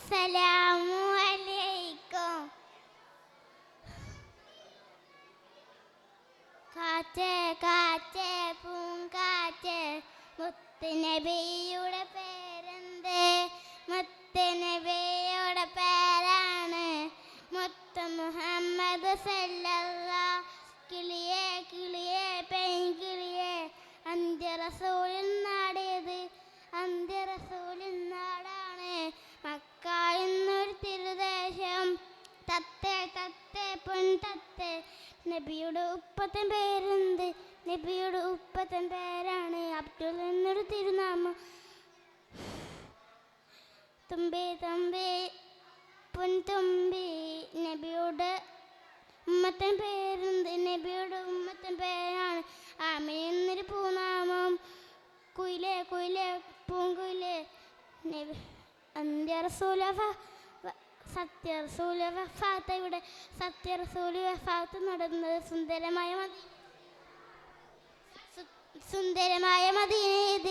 അസ്സലാമു അലൈക്കും. കാറ്റേ കാറ്റേ പൂങ്കാറ്റേ മുത്തുനബിയുടെ പേരെന്തേ? മുത്തുനബിയുടെ പേരാണ് മുത്ത് മുഹമ്മദ് സല്ലല്ലാഹ്. കിളിയേ കിളിയേ പെൺകിളിയേ അന്ത്യറസൂലിൻ നാടേത്? അന്ത്യറസൂലിൻ നാടാണ് മക്ക എന്നൊരു തിരുദേശം. തത്തേ തത്തേ പൊൻതത്തേ നബിയുടെ ഉപ്പത്തൻ പേരെന്ത്? നബിയുടെ ഉപ്പത്തൻ പേരാണ് അബ്ദുൽ എന്നൊരു തിരുനാമം. തുമ്പി തുമ്പി പൊൻതുമ്പി നബിയുടെ ഉമ്മത്തൻ പേരെന്ത്? നബിയുടെ ഉമ്മത്തൻ പേരാണ് ആമിന എന്നൊരു പൂനാമം. കുയിലേ കുയിലേ പൂങ്കുയിലേ നബി അന്ത്യറസൂല സത്യറസൂല് വഫാത്ത്. ഇവിടെ സത്യറസൂല് വഫാത്ത് നടന്നത് സുന്ദരമായ മദീനയിൽ